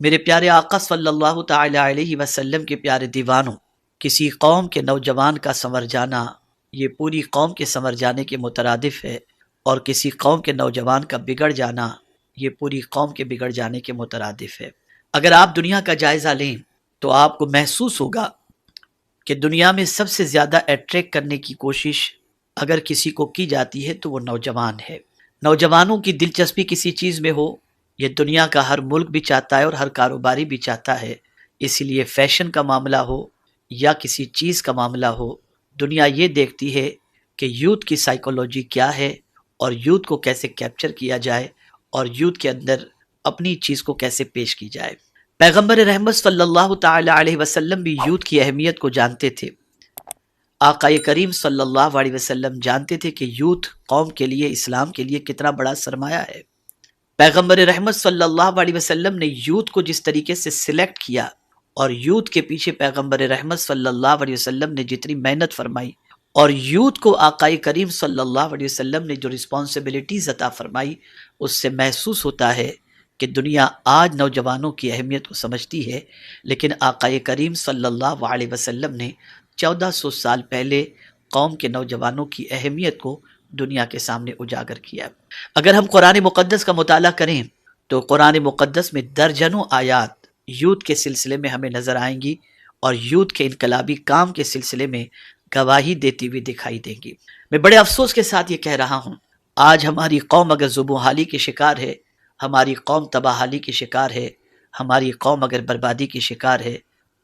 میرے پیارے آقا صلی اللہ تعالی علیہ وسلم کے پیارے دیوانوں، کسی قوم کے نوجوان کا سنور جانا یہ پوری قوم کے سنور جانے کے مترادف ہے، اور کسی قوم کے نوجوان کا بگڑ جانا یہ پوری قوم کے بگڑ جانے کے مترادف ہے۔ اگر آپ دنیا کا جائزہ لیں تو آپ کو محسوس ہوگا کہ دنیا میں سب سے زیادہ اٹریکٹ کرنے کی کوشش اگر کسی کو کی جاتی ہے تو وہ نوجوان ہے۔ نوجوانوں کی دلچسپی کسی چیز میں ہو، یہ دنیا کا ہر ملک بھی چاہتا ہے اور ہر کاروباری بھی چاہتا ہے، اسی لیے فیشن کا معاملہ ہو یا کسی چیز کا معاملہ ہو، دنیا یہ دیکھتی ہے کہ یوتھ کی سائیکولوجی کیا ہے اور یوتھ کو کیسے کیپچر کیا جائے اور یوتھ کے اندر اپنی چیز کو کیسے پیش کی جائے۔ پیغمبر رحمت صلی اللہ تعالی علیہ وسلم بھی یوتھ کی اہمیت کو جانتے تھے۔ آقا کریم صلی اللہ علیہ وسلم جانتے تھے کہ یوتھ قوم کے لیے، اسلام کے لیے کتنا بڑا سرمایہ ہے۔ پیغمبر رحمت صلی اللہ علیہ وسلم نے یوتھ کو جس طریقے سے سلیکٹ کیا اور یوتھ کے پیچھے پیغمبر رحمت صلی اللہ علیہ وسلم نے جتنی محنت فرمائی، اور یوتھ کو آقا کریم صلی اللہ علیہ وسلم نے جو رسپانسبلٹیز عطا فرمائی، اس سے محسوس ہوتا ہے کہ دنیا آج نوجوانوں کی اہمیت کو سمجھتی ہے، لیکن آقا کریم صلی اللہ علیہ وسلم نے 1400 سال پہلے قوم کے نوجوانوں کی اہمیت کو دنیا کے سامنے اجاگر کیا۔ اگر ہم قرآن مقدس کا مطالعہ کریں تو قرآن مقدس میں درجنوں آیات یوتھ کے سلسلے میں ہمیں نظر آئیں گی اور یوتھ کے انقلابی کام کے سلسلے میں گواہی دیتی ہوئی دکھائی دیں گی۔ میں بڑے افسوس کے ساتھ یہ کہہ رہا ہوں، آج ہماری قوم اگر زبوں کی شکار ہے، ہماری قوم تباہی کی شکار ہے، ہماری قوم اگر بربادی کی شکار ہے،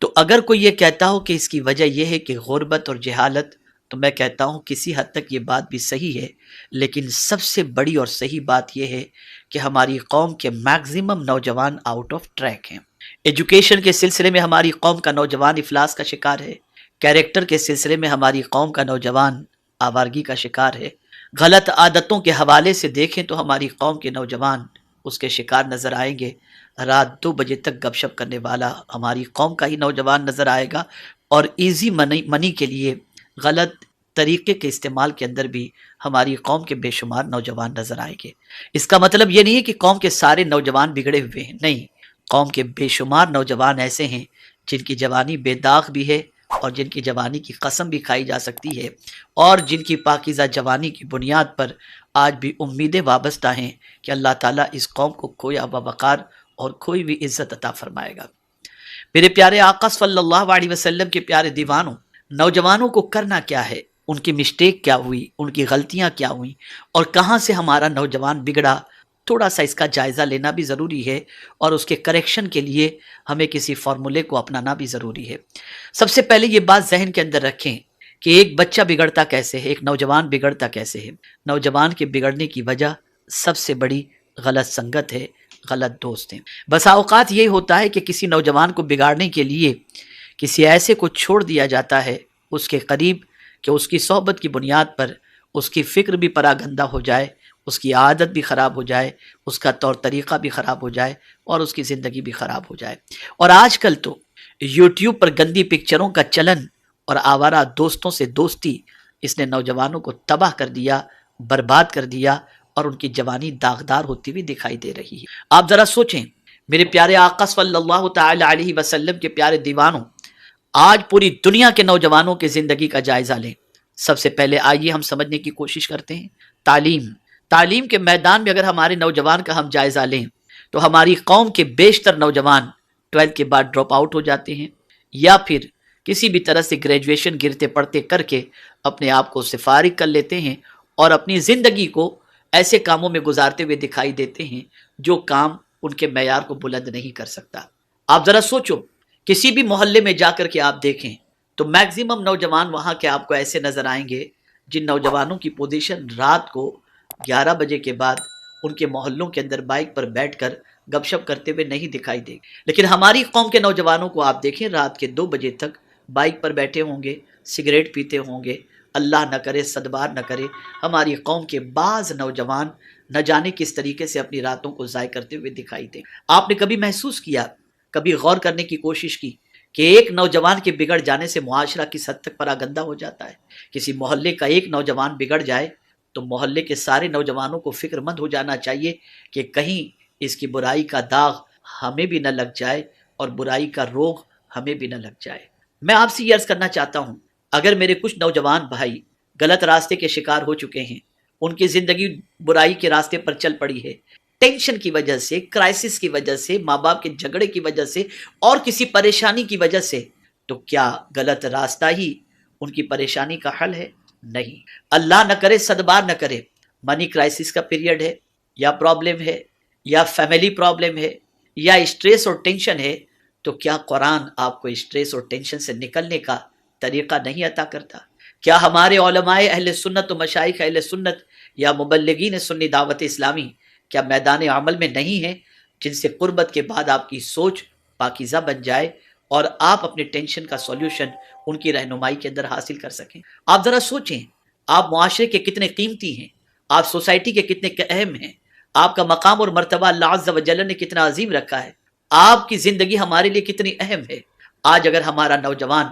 تو اگر کوئی یہ کہتا ہو کہ اس کی وجہ یہ ہے کہ غربت اور جہالت، تو میں کہتا ہوں کسی حد تک یہ بات بھی صحیح ہے، لیکن سب سے بڑی اور صحیح بات یہ ہے کہ ہماری قوم کے میکزیمم نوجوان آؤٹ آف ٹریک ہیں۔ ایجوکیشن کے سلسلے میں ہماری قوم کا نوجوان افلاس کا شکار ہے، کیریکٹر کے سلسلے میں ہماری قوم کا نوجوان آوارگی کا شکار ہے، غلط عادتوں کے حوالے سے دیکھیں تو ہماری قوم کے نوجوان اس کے شکار نظر آئیں گے۔ رات 2 بجے تک گپ شپ کرنے والا ہماری قوم کا ہی نوجوان نظر آئے گا، اور ایزی منی کے لیے غلط طریقے کے استعمال کے اندر بھی ہماری قوم کے بے شمار نوجوان نظر آئیں گے۔ اس کا مطلب یہ نہیں ہے کہ قوم کے سارے نوجوان بگڑے ہوئے ہیں، نہیں، قوم کے بے شمار نوجوان ایسے ہیں جن کی جوانی بے داغ بھی ہے اور جن کی جوانی کی قسم بھی کھائی جا سکتی ہے، اور جن کی پاکیزہ جوانی کی بنیاد پر آج بھی امیدیں وابستہ ہیں کہ اللہ تعالیٰ اس قوم کو کھویا ہوا وقار اور کھوئی ہوئی عزت عطا فرمائے گا۔ میرے پیارے آقا صلی اللہ علیہ وسلم کے پیارے دیوانوں، نوجوانوں کو کرنا کیا ہے، ان کی مسٹیک کیا ہوئی، ان کی غلطیاں کیا ہوئیں، اور کہاں سے ہمارا نوجوان بگڑا، تھوڑا سا اس کا جائزہ لینا بھی ضروری ہے، اور اس کے کریکشن کے لیے ہمیں کسی فارمولے کو اپنانا بھی ضروری ہے۔ سب سے پہلے یہ بات ذہن کے اندر رکھیں کہ ایک بچہ بگڑتا کیسے ہے، ایک نوجوان بگڑتا کیسے ہے۔ نوجوان کے بگڑنے کی وجہ سب سے بڑی غلط سنگت ہے، غلط دوست ہیں۔ بسا اوقات یہ ہوتا ہے کہ کسی نوجوان کو بگاڑنے کے لیے کسی ایسے کو چھوڑ دیا جاتا ہے اس کے قریب کہ اس کی صحبت کی بنیاد پر اس کی فکر بھی پراگندہ ہو جائے، اس کی عادت بھی خراب ہو جائے، اس کا طور طریقہ بھی خراب ہو جائے، اور اس کی زندگی بھی خراب ہو جائے۔ اور آج کل تو یوٹیوب پر گندی پکچروں کا چلن اور آوارہ دوستوں سے دوستی، اس نے نوجوانوں کو تباہ کر دیا، برباد کر دیا، اور ان کی جوانی داغدار ہوتی ہوئی دکھائی دے رہی ہے۔ آپ ذرا سوچیں، میرے پیارے آقا صلی اللہ تعالی علیہ وسلم کے پیارے دیوانوں، آج پوری دنیا کے نوجوانوں کی زندگی کا جائزہ لیں۔ سب سے پہلے آئیے ہم سمجھنے کی کوشش کرتے ہیں تعلیم کے میدان میں اگر ہمارے نوجوان کا ہم جائزہ لیں تو ہماری قوم کے بیشتر نوجوان 12 کے بعد ڈراپ آؤٹ ہو جاتے ہیں، یا پھر کسی بھی طرح سے گریجویشن گرتے پڑتے کر کے اپنے آپ کو سے فارغ کر لیتے ہیں، اور اپنی زندگی کو ایسے کاموں میں گزارتے ہوئے دکھائی دیتے ہیں جو کام ان کے معیار کو بلند نہیں کر سکتا۔ آپ ذرا سوچو، کسی بھی محلے میں جا کر کے آپ دیکھیں تو میکزیمم نوجوان وہاں کے آپ کو ایسے نظر آئیں گے جن نوجوانوں کی پوزیشن رات کو 11 بجے کے بعد ان کے محلوں کے اندر بائک پر بیٹھ کر گپ شپ کرتے ہوئے نہیں دکھائی دے گی۔ لیکن ہماری قوم کے نوجوانوں کو آپ دیکھیں رات کے 2 بجے تک بائک پر بیٹھے ہوں گے، سگریٹ پیتے ہوں گے۔ اللہ نہ کرے، صدبار نہ کرے، ہماری قوم کے بعض نوجوان نہ جانے کس طریقے سے اپنی راتوں کو ضائع کرتے ہوئے دکھائی دیں۔ آپ نے کبھی محسوس کیا، کبھی غور کرنے کی کوشش کی کہ ایک نوجوان کے بگڑ جانے سے معاشرہ کس حد تک پراگندہ ہو جاتا ہے؟ کسی محلے کا ایک نوجوان بگڑ جائے تو محلے کے سارے نوجوانوں کو فکر مند ہو جانا چاہیے کہ کہیں اس کی برائی کا داغ ہمیں بھی نہ لگ جائے اور برائی کا روگ ہمیں بھی نہ لگ جائے۔ میں آپ سے یہ عرض کرنا چاہتا ہوں، اگر میرے کچھ نوجوان بھائی غلط راستے کے شکار ہو چکے ہیں، ان کی زندگی برائی کے راستے پر چل پڑی ہے، ٹینشن کی وجہ سے، کرائسس کی وجہ سے، ماں باپ کے جھگڑے کی وجہ سے اور کسی پریشانی کی وجہ سے، تو کیا غلط راستہ ہی ان کی پریشانی کا حل ہے؟ نہیں۔ اللہ نہ کرے، صد بار نہ کرے، منی کرائسس کا پیریڈ ہے، یا پرابلم ہے، یا فیملی پرابلم ہے، یا اسٹریس اور ٹینشن ہے، تو کیا قرآن آپ کو اسٹریس اور ٹینشن سے نکلنے کا طریقہ نہیں عطا کرتا؟ کیا ہمارے علماء اہل سنت و مشائخ اہل سنت یا مبلغین سنی دعوت اسلامی کیا میدان عمل میں نہیں ہیں، جن سے قربت کے بعد آپ کی سوچ پاکیزہ بن جائے اور آپ اپنے ٹینشن کا سولوشن ان کی رہنمائی کے اندر حاصل کر سکیں؟ آپ ذرا سوچیں، آپ معاشرے کے کتنے قیمتی ہیں، آپ سوسائٹی کے کتنے اہم ہیں، آپ کا مقام اور مرتبہ اللہ عز و جل نے کتنا عظیم رکھا ہے، آپ کی زندگی ہمارے لیے کتنی اہم ہے۔ آج اگر ہمارا نوجوان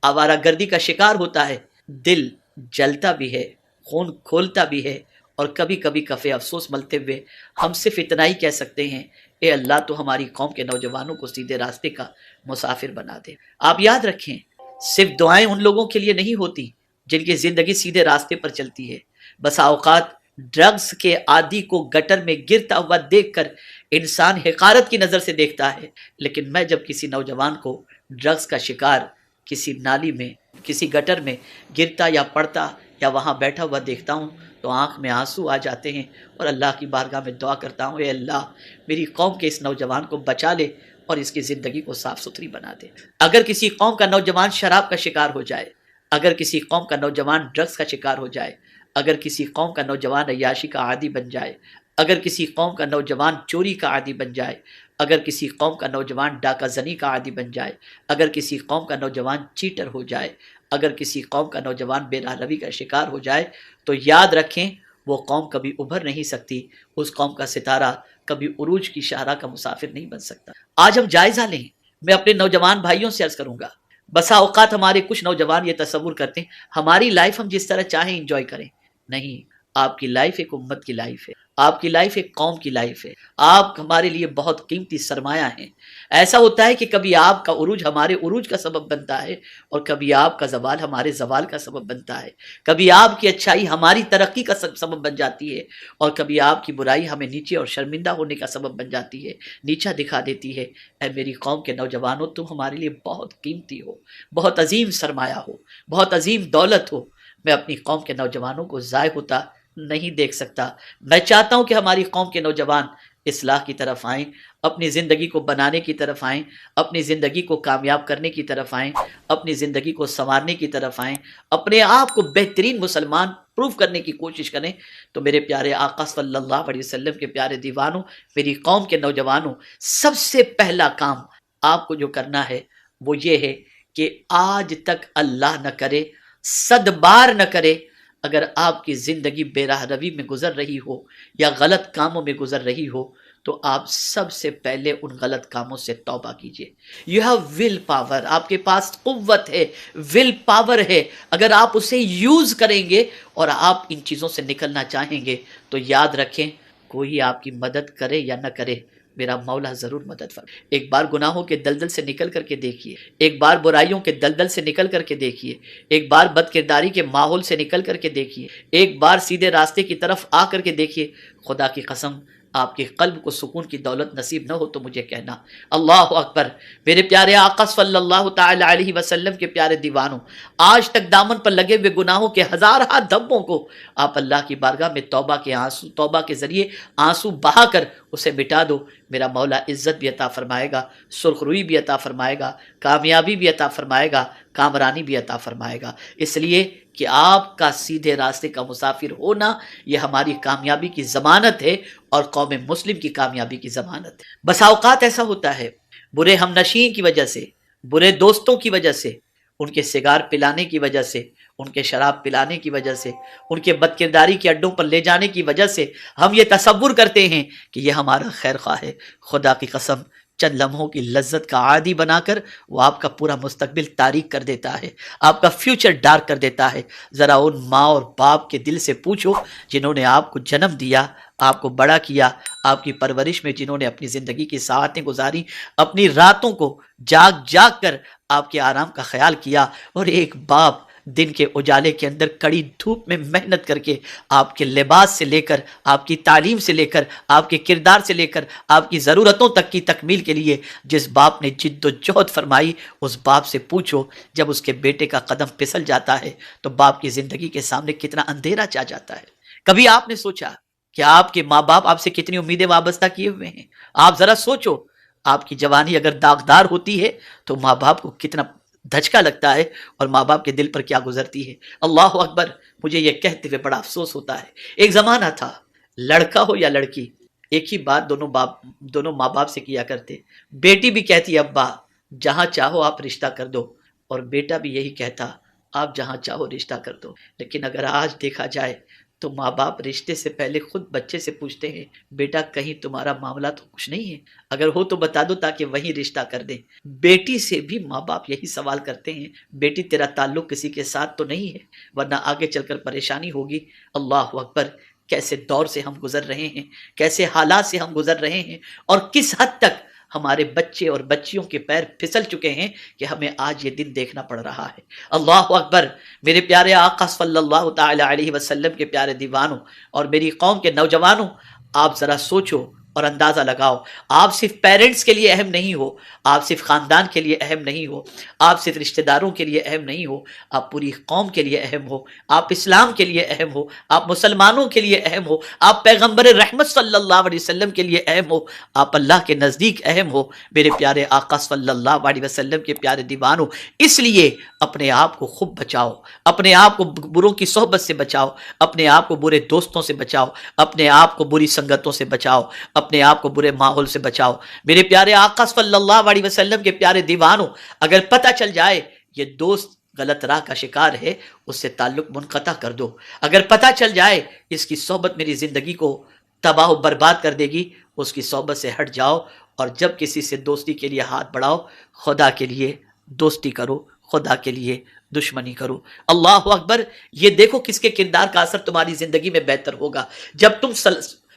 آوارہ گردی کا شکار ہوتا ہے، دل جلتا بھی ہے، خون کھولتا بھی ہے، اور کبھی کبھی کفے افسوس ملتے ہوئے ہم صرف اتنا ہی کہہ سکتے ہیں، اے اللہ تو ہماری قوم کے نوجوانوں کو سیدھے راستے کا مسافر بنا دے۔ آپ یاد رکھیں، صرف دعائیں ان لوگوں کے لیے نہیں ہوتی جن کی زندگی سیدھے راستے پر چلتی ہے۔ بسا اوقات ڈرگز کے عادی کو گٹر میں گرتا ہوا دیکھ کر انسان حقارت کی نظر سے دیکھتا ہے، لیکن میں جب کسی نوجوان کو ڈرگز کا شکار کسی نالی میں، کسی گٹر میں گرتا یا پڑتا یا وہاں بیٹھا ہوا دیکھتا ہوں تو آنکھ میں آنسو آ جاتے ہیں، اور اللہ کی بارگاہ میں دعا کرتا ہوں، اے اللہ میری قوم کے اس نوجوان کو بچا لے اور اس کی زندگی کو صاف ستھری بنا دے۔ اگر کسی قوم کا نوجوان شراب کا شکار ہو جائے، اگر کسی قوم کا نوجوان ڈرگز کا شکار ہو جائے، اگر کسی قوم کا نوجوان عیاشی کا عادی بن جائے، اگر کسی قوم کا نوجوان چوری کا عادی بن جائے، اگر کسی قوم کا نوجوان ڈاکہ زنی کا عادی بن جائے، اگر کسی قوم کا نوجوان چیٹر ہو جائے، اگر کسی قوم کا نوجوان بے راہ روی کا شکار ہو جائے، تو یاد رکھیں وہ قوم کبھی ابھر نہیں سکتی، اس قوم کا ستارہ کبھی عروج کی شاہراہ کا مسافر نہیں بن سکتا۔ آج ہم جائزہ لیں، میں اپنے نوجوان بھائیوں سے عرض کروں گا، بسا اوقات ہمارے کچھ نوجوان یہ تصور کرتے ہیں ہماری لائف ہم جس طرح چاہیں انجوائے کریں۔ نہیں، آپ کی لائف ایک امت کی لائف ہے، آپ کی لائف ایک قوم کی لائف ہے، آپ ہمارے لیے بہت قیمتی سرمایہ ہیں۔ ایسا ہوتا ہے کہ کبھی آپ کا عروج ہمارے عروج کا سبب بنتا ہے، اور کبھی آپ کا زوال ہمارے زوال کا سبب بنتا ہے، کبھی آپ کی اچھائی ہماری ترقی کا سبب بن جاتی ہے، اور کبھی آپ کی برائی ہمیں نیچے اور شرمندہ ہونے کا سبب بن جاتی ہے، نیچا دکھا دیتی ہے۔ اے میری قوم کے نوجوانوں، تم ہمارے لیے بہت قیمتی ہو، بہت عظیم سرمایہ ہو، بہت عظیم دولت ہو۔ میں اپنی قوم کے نوجوانوں کو ضائع ہوتا نہیں دیکھ سکتا۔ میں چاہتا ہوں کہ ہماری قوم کے نوجوان اصلاح کی طرف آئیں، اپنی زندگی کو بنانے کی طرف آئیں، اپنی زندگی کو کامیاب کرنے کی طرف آئیں، اپنی زندگی کو سنوارنے کی طرف آئیں، اپنے آپ کو بہترین مسلمان پروف کرنے کی کوشش کریں۔ تو میرے پیارے آقا صلی اللہ علیہ وسلم کے پیارے دیوانوں، میری قوم کے نوجوانوں، سب سے پہلا کام آپ کو جو کرنا ہے وہ یہ ہے کہ آج تک اللہ نہ کرے، 100 بار نہ کرے، اگر آپ کی زندگی بے راہ روی میں گزر رہی ہو یا غلط کاموں میں گزر رہی ہو، تو آپ سب سے پہلے ان غلط کاموں سے توبہ کیجئے۔ یو ہیو ول پاور، آپ کے پاس قوت ہے، ول پاور ہے۔ اگر آپ اسے یوز کریں گے اور آپ ان چیزوں سے نکلنا چاہیں گے، تو یاد رکھیں کوئی آپ کی مدد کرے یا نہ کرے، میرا مولا ضرور مدد فرمائے۔ ایک بار گناہوں کے دلدل سے نکل کر کے دیکھیے، ایک بار برائیوں کے دلدل سے نکل کر کے دیکھیے، ایک بار بد کرداری کے ماحول سے نکل کر کے دیکھیے، ایک بار سیدھے راستے کی طرف آ کر کے دیکھیے۔ خدا کی قسم آپ کے قلب کو سکون کی دولت نصیب نہ ہو تو مجھے کہنا۔ اللہ اکبر۔ میرے پیارے آقا صلی اللہ تعالی علیہ وسلم کے پیارے دیوانوں، آج تک دامن پر لگے ہوئے گناہوں کے ہزارہ دھبوں کو آپ اللہ کی بارگاہ میں توبہ کے ذریعے آنسو بہا کر اسے مٹا دو۔ میرا مولا عزت بھی عطا فرمائے گا، سرخ روئی بھی عطا فرمائے گا، کامیابی بھی عطا فرمائے گا، کامرانی بھی عطا فرمائے گا، اس لیے کہ آپ کا سیدھے راستے کا مسافر ہونا یہ ہماری کامیابی کی ضمانت ہے، اور قوم مسلم کی کامیابی کی ضمانت ہے۔ بسا اوقات ایسا ہوتا ہے برے ہم نشین کی وجہ سے، برے دوستوں کی وجہ سے، ان کے سگار پلانے کی وجہ سے، ان کے شراب پلانے کی وجہ سے، ان کے بد کرداری کے اڈوں پر لے جانے کی وجہ سے ہم یہ تصور کرتے ہیں کہ یہ ہمارا خیر خواہ ہے۔ خدا کی قسم چند لمحوں کی لذت کا عادی بنا کر وہ آپ کا پورا مستقبل تاریک کر دیتا ہے، آپ کا فیوچر ڈارک کر دیتا ہے۔ ذرا ان ماں اور باپ کے دل سے پوچھو جنہوں نے آپ کو جنم دیا، آپ کو بڑا کیا، آپ کی پرورش میں جنہوں نے اپنی زندگی کی ساعتیں گزاری، اپنی راتوں کو جاگ جاگ کر آپ کے آرام کا خیال کیا، اور ایک باپ دن کے اجالے کے اندر کڑی دھوپ میں محنت کر کے آپ کے لباس سے لے کر، آپ کی تعلیم سے لے کر، آپ کے کردار سے لے کر، آپ کی ضرورتوں تک کی تکمیل کے لیے جس باپ نے جد و جہد فرمائی، اس باپ سے پوچھو جب اس کے بیٹے کا قدم پھسل جاتا ہے تو باپ کی زندگی کے سامنے کتنا اندھیرا چھا جاتا ہے۔ کبھی آپ نے سوچا کہ آپ کے ماں باپ آپ سے کتنی امیدیں وابستہ کیے ہوئے ہیں؟ آپ ذرا سوچو، آپ کی جوانی اگر داغدار ہوتی ہے تو ماں باپ کو کتنا دھچکا لگتا ہے، اور ماں باپ کے دل پر کیا گزرتی ہے۔ اللہ اکبر، مجھے یہ کہتے ہوئے بڑا افسوس ہوتا ہے، ایک زمانہ تھا، لڑکا ہو یا لڑکی، ایک ہی بات دونوں ماں باپ سے کیا کرتے۔ بیٹی بھی کہتی ابا جہاں چاہو آپ رشتہ کر دو، اور بیٹا بھی یہی کہتا آپ جہاں چاہو رشتہ کر دو۔ لیکن اگر آج دیکھا جائے تو ماں باپ رشتے سے پہلے خود بچے سے پوچھتے ہیں بیٹا کہیں تمہارا معاملہ تو کچھ نہیں ہے، اگر ہو تو بتا دو تاکہ وہیں رشتہ کر دیں۔ بیٹی سے بھی ماں باپ یہی سوال کرتے ہیں بیٹی تیرا تعلق کسی کے ساتھ تو نہیں ہے، ورنہ آگے چل کر پریشانی ہوگی۔ اللہ اکبر، کیسے دور سے ہم گزر رہے ہیں، کیسے حالات سے ہم گزر رہے ہیں، اور کس حد تک ہمارے بچے اور بچیوں کے پیر پھسل چکے ہیں کہ ہمیں آج یہ دن دیکھنا پڑ رہا ہے۔ اللہ اکبر، میرے پیارے آقا صلی اللہ تعالی علیہ وسلم کے پیارے دیوانوں اور میری قوم کے نوجوانوں، آپ ذرا سوچو اور اندازہ لگاؤ، آپ صرف پیرنٹس کے لیے اہم نہیں ہو، آپ صرف خاندان کے لیے اہم نہیں ہو، آپ صرف رشتہ داروں کے لیے اہم نہیں ہو، آپ پوری قوم کے لیے اہم ہو، آپ اسلام کے لیے اہم ہو، آپ مسلمانوں کے لیے اہم ہو، آپ پیغمبر رحمت صلی اللہ علیہ وسلم کے لیے اہم ہو، آپ اللہ کے نزدیک اہم ہو، میرے پیارے آقا صلی اللہ علیہ وسلم کے پیارے دیوانوں۔ اس لیے اپنے آپ کو خوب بچاؤ، اپنے آپ کو بروں کی صحبت سے بچاؤ، اپنے آپ کو برے دوستوں سے بچاؤ، اپنے آپ کو بری سنگتوں سے بچاؤ، اپنے آپ کو برے ماحول سے بچاؤ۔ میرے پیارے آقا صلی اللہ علیہ وسلم کے پیارے دیوانوں، اگر پتہ چل جائے یہ دوست غلط راہ کا شکار ہے، اس سے تعلق منقطع کر دو۔ اگر پتہ چل جائے اس کی صحبت میری زندگی کو تباہ و برباد کر دے گی، اس کی صحبت سے ہٹ جاؤ، اور جب کسی سے دوستی کے لیے ہاتھ بڑھاؤ، خدا کے لیے دوستی کرو، خدا کے لیے دشمنی کرو۔ اللہ اکبر، یہ دیکھو کس کے کردار کا اثر تمہاری زندگی میں بہتر ہوگا۔ جب تم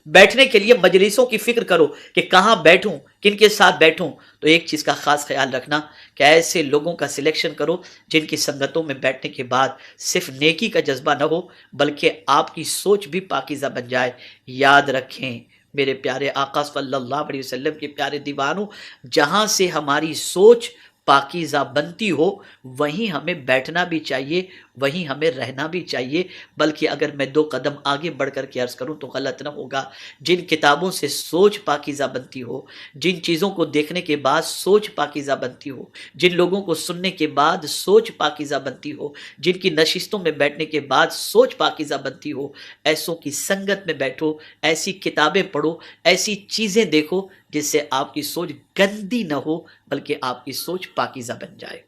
بیٹھنے کے لیے مجلسوں کی فکر کرو کہ کہاں بیٹھوں، کن کے ساتھ بیٹھوں، تو ایک چیز کا خاص خیال رکھنا کہ ایسے لوگوں کا سلیکشن کرو جن کی سنگتوں میں بیٹھنے کے بعد صرف نیکی کا جذبہ نہ ہو بلکہ آپ کی سوچ بھی پاکیزہ بن جائے۔ یاد رکھیں میرے پیارے آقا صلی اللہ علیہ وسلم کے پیارے دیوانوں، جہاں سے ہماری سوچ پاکیزہ بنتی ہو وہیں ہمیں بیٹھنا بھی چاہیے، وہیں ہمیں رہنا بھی چاہیے۔ بلکہ اگر میں 2 قدم آگے بڑھ کر کے عرض کروں تو غلط نہ ہوگا، جن کتابوں سے سوچ پاکیزہ بنتی ہو، جن چیزوں کو دیکھنے کے بعد سوچ پاکیزہ بنتی ہو، جن لوگوں کو سننے کے بعد سوچ پاکیزہ بنتی ہو، جن کی نشستوں میں بیٹھنے کے بعد سوچ پاکیزہ بنتی ہو، ایسوں کی سنگت میں بیٹھو، ایسی کتابیں پڑھو، ایسی چیزیں دیکھو جس سے آپ کی سوچ گندی نہ ہو بلکہ آپ کی سوچ پاکیزہ بن جائے۔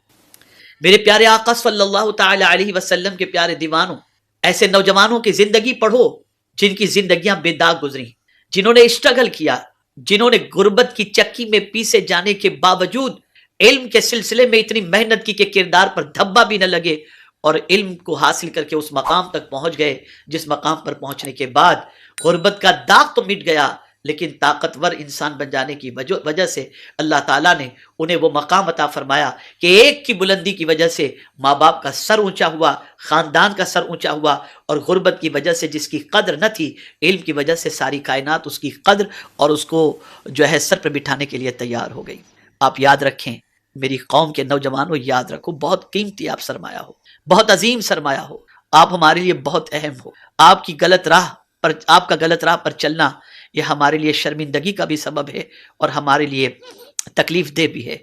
میرے پیارے آقا صلی اللہ تعالی علیہ وسلم کے پیارے دیوانوں، ایسے نوجوانوں کی زندگی پڑھو جن کی زندگیاں بے داغ گزری، جنہوں نے اسٹرگل کیا، جنہوں نے غربت کی چکی میں پیسے جانے کے باوجود علم کے سلسلے میں اتنی محنت کی کہ کردار پر دھبا بھی نہ لگے، اور علم کو حاصل کر کے اس مقام تک پہنچ گئے جس مقام پر پہنچنے کے بعد غربت کا داغ تو مٹ گیا، لیکن طاقتور انسان بن جانے کی وجہ سے اللہ تعالیٰ نے انہیں وہ مقام عطا فرمایا کہ ایک کی بلندی کی وجہ سے ماں باپ کا سر اونچا ہوا، خاندان کا سر اونچا ہوا، اور غربت کی وجہ سے جس کی قدر نہ تھی، علم کی وجہ سے ساری کائنات اس کی قدر اور اس کو جو ہے سر پر بٹھانے کے لیے تیار ہو گئی۔ آپ یاد رکھیں میری قوم کے نوجوانوں، یاد رکھو بہت قیمتی آپ سرمایہ ہو، بہت عظیم سرمایہ ہو، آپ ہمارے لیے بہت اہم ہو۔ آپ کا غلط راہ پر چلنا یہ ہمارے لیے شرمندگی کا بھی سبب ہے اور ہمارے لیے تکلیف دہ بھی ہے۔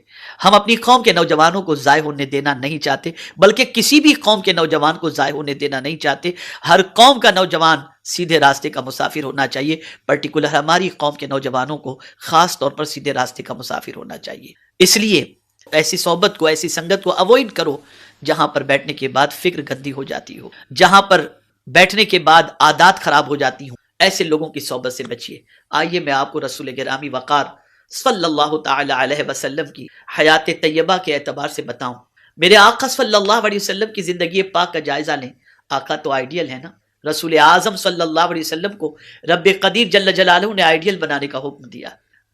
ہم اپنی قوم کے نوجوانوں کو ضائع ہونے دینا نہیں چاہتے، بلکہ کسی بھی قوم کے نوجوان کو ضائع ہونے دینا نہیں چاہتے۔ ہر قوم کا نوجوان سیدھے راستے کا مسافر ہونا چاہیے، پرٹیکولر ہماری قوم کے نوجوانوں کو خاص طور پر سیدھے راستے کا مسافر ہونا چاہیے۔ اس لیے ایسی صحبت کو، ایسی سنگت کو اوائڈ کرو جہاں پر بیٹھنے کے بعد فکر گندی ہو جاتی ہو، جہاں پر بیٹھنے کے بعد عادات خراب ہو جاتی ہوں، ایسے لوگوں کی صحبت سے بچیے۔ آئیے میں آپ کو رسول گرامی وقار صلی اللہ تعالی علیہ وسلم کی حیات طیبہ کے اعتبار سے بتاؤں۔ میرے آقا صلی اللہ علیہ وسلم کی زندگی پاک کا جائزہ لیں۔ آقا تو آئیڈیل ہے نا، رسول اعظم صلی اللہ علیہ وسلم کو رب قدیر جل جلالہ نے آئیڈیل بنانے کا حکم دیا.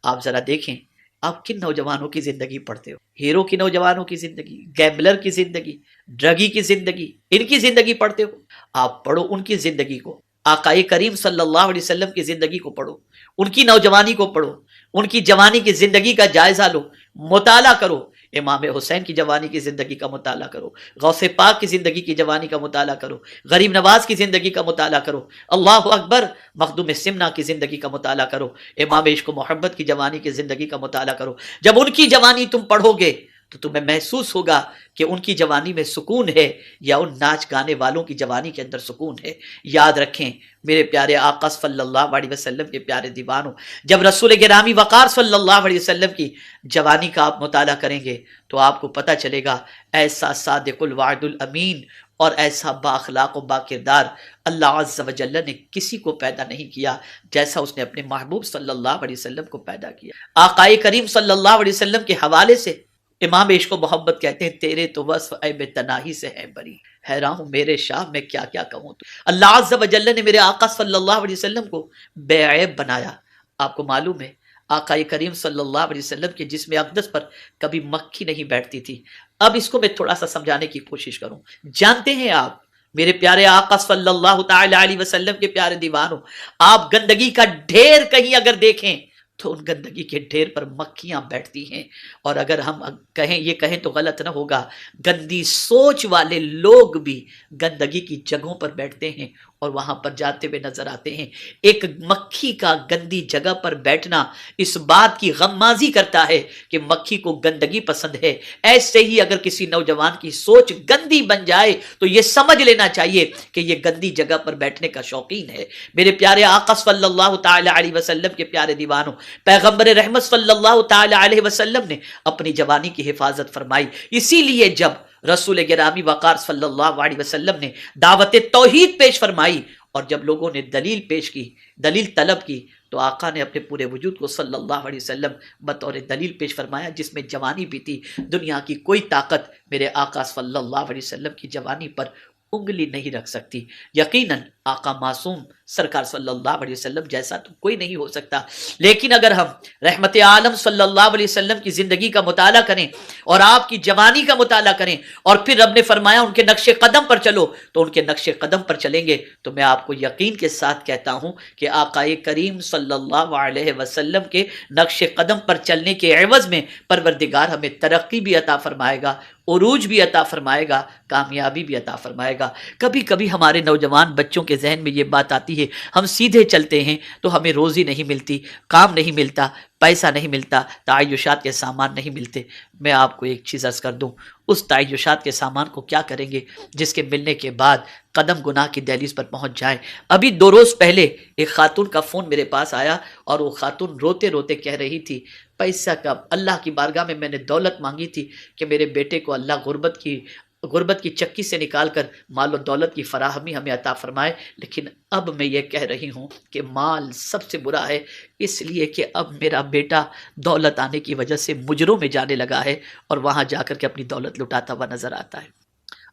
آپ ذرا دیکھیں آپ کن نوجوانوں کی زندگی پڑھتے ہو؟ ہیرو کی نوجوانوں کی زندگی، گیمبلر کی زندگی، ڈرگی کی زندگی، ان کی زندگی پڑھتے ہو؟ آپ پڑھو ان کی زندگی کو، آقائے کریم صلی اللہ علیہ وسلم کی زندگی کو پڑھو، ان کی نوجوانی کو پڑھو، ان کی جوانی کی زندگی کا جائزہ لو، مطالعہ کرو. امام حسین کی جوانی کی زندگی کا مطالعہ کرو، غوث پاک کی زندگی کی جوانی کا مطالعہ کرو، غریب نواز کی زندگی کا مطالعہ کرو، اللہ اکبر، مخدوم سمنا کی زندگی کا مطالعہ کرو، امام عشق و محبت کی جوانی کی زندگی کا مطالعہ کرو. جب ان کی جوانی تم پڑھو گے تو تمہیں محسوس ہوگا کہ ان کی جوانی میں سکون ہے یا ان ناچ گانے والوں کی جوانی کے اندر سکون ہے. یاد رکھیں میرے پیارے آقا صلی اللہ علیہ وسلم کے پیارے دیوانوں، جب رسول گرامی وقار صلی اللہ علیہ وسلم کی جوانی کا آپ مطالعہ کریں گے تو آپ کو پتہ چلے گا ایسا صادق الوعد الامین اور ایسا با اخلاق و با کردار اللہ عز و جل نے کسی کو پیدا نہیں کیا جیسا اس نے اپنے محبوب صلی اللہ علیہ وسلم کو پیدا کیا. آقائے کریم صلی اللہ علیہ وسلم کے حوالے سے امام عشق و محبت کہتے ہیں تیرے تو وصف عیب تناہی سے ہے بری، حیران ہوں میرے شاہ میں کیا کیا کہوں. تو اللہ عز و جل نے میرے آقا صلی اللہ علیہ وسلم کو بے عیب بنایا. آپ کو معلوم ہے آقا کریم صلی اللہ علیہ وسلم کے جسم اقدس پر کبھی مکھی نہیں بیٹھتی تھی. اب اس کو میں تھوڑا سا سمجھانے کی کوشش کروں. جانتے ہیں آپ میرے پیارے آقا صلی اللہ تعالی علیہ وسلم کے پیارے دیوانوں، آپ گندگی کا ڈھیر کہیں اگر دیکھیں تو ان گندگی کے ڈھیر پر مکھیاں بیٹھتی ہیں. اور اگر ہم یہ کہیں تو غلط نہ ہوگا، گندی سوچ والے لوگ بھی گندگی کی جگہوں پر بیٹھتے ہیں اور وہاں پر جاتے ہوئے نظر آتے ہیں. ایک مکھی کا گندی جگہ پر بیٹھنا اس بات کی غمازی کرتا ہے کہ مکھی کو گندگی پسند ہے. ایسے ہی اگر کسی نوجوان کی سوچ گندی بن جائے تو یہ سمجھ لینا چاہیے کہ یہ گندی جگہ پر بیٹھنے کا شوقین ہے. میرے پیارے آقا صلی اللہ تعالی علیہ وسلم کے پیارے دیوانوں، پیغمبر رحمت صلی اللہ تعالی علیہ وسلم نے اپنی جوانی کی حفاظت فرمائی. اسی لیے جب رسول گرامی وقار صلی اللہ علیہ وسلم نے دعوت توحید پیش فرمائی اور جب لوگوں نے دلیل پیش کی، دلیل طلب کی، تو آقا نے اپنے پورے وجود کو صلی اللہ علیہ وسلم بطور دلیل پیش فرمایا جس میں جوانی بھی تھی. دنیا کی کوئی طاقت میرے آقا صلی اللہ علیہ وسلم کی جوانی پر انگلی نہیں رکھ سکتی. یقیناً آقا معصوم سرکار صلی اللہ علیہ وسلم جیسا تو کوئی نہیں ہو سکتا. لیکن اگر ہم رحمت عالم صلی اللہ علیہ وسلم کی زندگی کا مطالعہ کریں اور آپ کی جوانی کا مطالعہ کریں اور پھر رب نے فرمایا ان کے نقش قدم پر چلو تو ان کے نقش قدم پر چلیں گے تو میں آپ کو یقین کے ساتھ کہتا ہوں کہ آقا کریم صلی اللہ علیہ وسلم کے نقش قدم پر چلنے کے عوض میں پروردگار ہمیں ترقی بھی عطا فرمائے گا، عروج بھی عطا فرمائے گا، کامیابی بھی عطا فرمائے گا. کبھی کبھی ہمارے نوجوان بچوں کے ذہن میں یہ بات آتی ہے ہم سیدھے چلتے ہیں تو ہمیں روزی نہیں ملتی، کام نہیں ملتا، پیسہ نہیں ملتا، تعیشات کے سامان نہیں ملتے. میں آپ کو ایک چیز عرض کر دوں، اس تعیشات کے سامان کو کیا کریں گے جس کے ملنے کے بعد قدم گناہ کی دہلیز پر پہنچ جائیں. ابھی 2 روز پہلے ایک خاتون کا فون میرے پاس آیا اور وہ خاتون روتے روتے کہہ رہی تھی پیسہ کا اللہ کی بارگاہ میں نے دولت مانگی تھی کہ میرے بیٹے کو اللہ غربت کی چکی سے نکال کر مال و دولت کی فراہمی ہمیں عطا فرمائے، لیکن اب میں یہ کہہ رہی ہوں کہ مال سب سے برا ہے، اس لیے کہ اب میرا بیٹا دولت آنے کی وجہ سے مجروں میں جانے لگا ہے اور وہاں جا کر کے اپنی دولت لٹاتا ہوا نظر آتا ہے.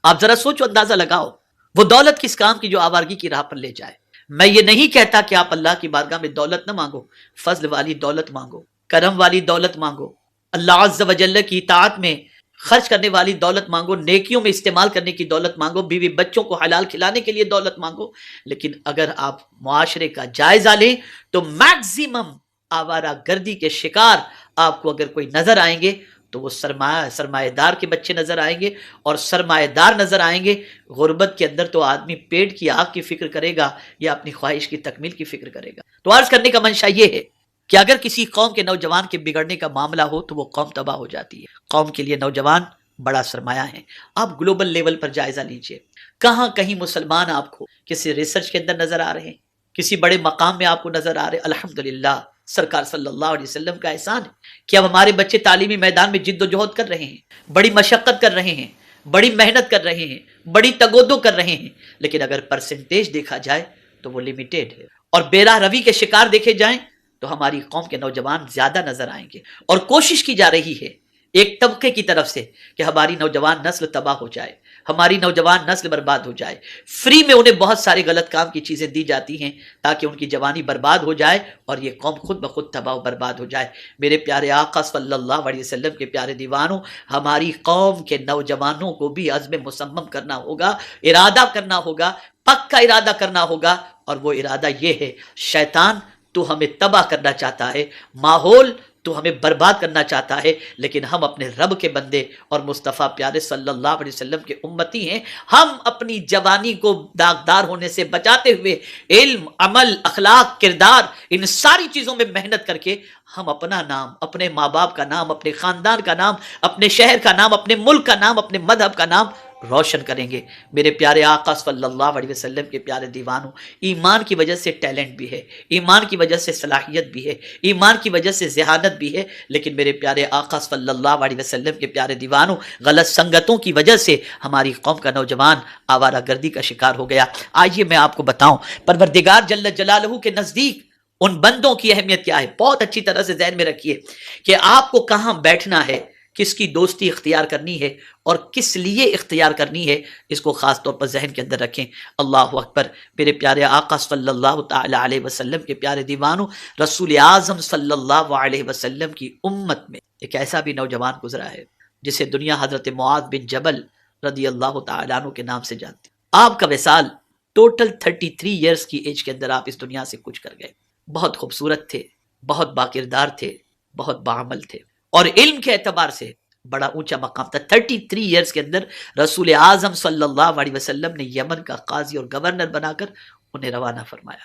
آپ ذرا سوچو، اندازہ لگاؤ وہ دولت کس کام کی جو آوارگی کی راہ پر لے جائے. میں یہ نہیں کہتا کہ آپ اللہ کی بارگاہ میں دولت نہ مانگو، فضل والی دولت مانگو، کرم والی دولت مانگو، اللہ عز و جل کی اطاعت میں خرچ کرنے والی دولت مانگو، نیکیوں میں استعمال کرنے کی دولت مانگو، بیوی بچوں کو حلال کھلانے کے لیے دولت مانگو. لیکن اگر آپ معاشرے کا جائزہ لیں تو میکزیمم آوارہ گردی کے شکار آپ کو اگر کوئی نظر آئیں گے تو وہ سرمایہ دار کے بچے نظر آئیں گے اور سرمایہ دار نظر آئیں گے. غربت کے اندر تو آدمی پیٹ کی آگ کی فکر کرے گا یا اپنی خواہش کی تکمیل کی فکر کرے گا. تو عرض کرنے کا منشا یہ ہے کہ اگر کسی قوم کے نوجوان کے بگڑنے کا معاملہ ہو تو وہ قوم تباہ ہو جاتی ہے. قوم کے لیے نوجوان بڑا سرمایہ ہے. آپ گلوبل لیول پر جائزہ لیجئے، کہاں کہیں مسلمان آپ کو کسی ریسرچ کے اندر نظر آ رہے ہیں، کسی بڑے مقام میں آپ کو نظر آ رہے ہیں. الحمدللہ سرکار صلی اللہ علیہ وسلم کا احسان ہے کہ اب ہمارے بچے تعلیمی میدان میں جد و جہد کر رہے ہیں، بڑی مشقت کر رہے ہیں، بڑی محنت کر رہے ہیں، بڑی تگودو کر رہے ہیں. لیکن اگر پرسنٹیج دیکھا جائے تو وہ لیمیٹیڈ ہے اور بے راہ روی کے شکار دیکھے جائیں تو ہماری قوم کے نوجوان زیادہ نظر آئیں گے. اور کوشش کی جا رہی ہے ایک طبقے کی طرف سے کہ ہماری نوجوان نسل تباہ ہو جائے. ہماری نوجوان نسل برباد ہو جائے. فری میں انہیں بہت سارے غلط کام کی چیزیں دی جاتی ہیں تاکہ ان کی جوانی برباد ہو جائے اور یہ قوم خود بخود تباہ و برباد ہو جائے. میرے پیارے آقا صلی اللہ علیہ وسلم کے پیارے دیوانوں، ہماری قوم کے نوجوانوں کو بھی عزم مصمم کرنا ہوگا، ارادہ کرنا ہوگا، پکا ارادہ کرنا ہوگا. اور وہ ارادہ یہ ہے، شیطان تو ہمیں تباہ کرنا چاہتا ہے، ماحول تو ہمیں برباد کرنا چاہتا ہے، لیکن ہم اپنے رب کے بندے اور مصطفیٰ پیارے صلی اللہ علیہ وسلم کے امتی ہیں. ہم اپنی جوانی کو داغدار ہونے سے بچاتے ہوئے علم، عمل، اخلاق، کردار، ان ساری چیزوں میں محنت کر کے ہم اپنا نام، اپنے ماں باپ کا نام، اپنے خاندان کا نام، اپنے شہر کا نام، اپنے ملک کا نام، اپنے مذہب کا نام روشن کریں گے. میرے پیارے آقا صلی اللہ علیہ وسلم کے پیارے دیوانوں، ایمان کی وجہ سے ٹیلنٹ بھی ہے، ایمان کی وجہ سے صلاحیت بھی ہے، ایمان کی وجہ سے ذہانت بھی ہے، لیکن میرے پیارے آقا صلی اللہ علیہ وسلم کے پیارے دیوانوں، غلط سنگتوں کی وجہ سے ہماری قوم کا نوجوان آوارہ گردی کا شکار ہو گیا. آئیے میں آپ کو بتاؤں پروردگار جل جلالہ کے نزدیک ان بندوں کی اہمیت کیا ہے. بہت اچھی طرح سے ذہن میں رکھیے کہ آپ کو کہاں بیٹھنا ہے، کس کی دوستی اختیار کرنی ہے اور کس لیے اختیار کرنی ہے، اس کو خاص طور پر ذہن کے اندر رکھیں. اللہ اکبر. میرے پیارے آقا صلی اللہ تعالی علیہ وسلم کے پیارے دیوانوں، رسول اعظم صلی اللہ علیہ وسلم کی امت میں ایک ایسا بھی نوجوان گزرا ہے جسے دنیا حضرت معاذ بن جبل رضی اللہ تعالی عنہ کے نام سے جانتی. آپ کا وصال ٹوٹل 33 ایئرز کی ایج کے اندر آپ اس دنیا سے کچھ کر گئے. بہت خوبصورت تھے، بہت باکردار تھے، بہت باعمل تھے، اور علم کے اعتبار سے بڑا اونچا مقام تھا. 33 ایئرز کے اندر رسول اعظم صلی اللہ علیہ وسلم نے یمن کا قاضی اور گورنر بنا کر انہیں روانہ فرمایا.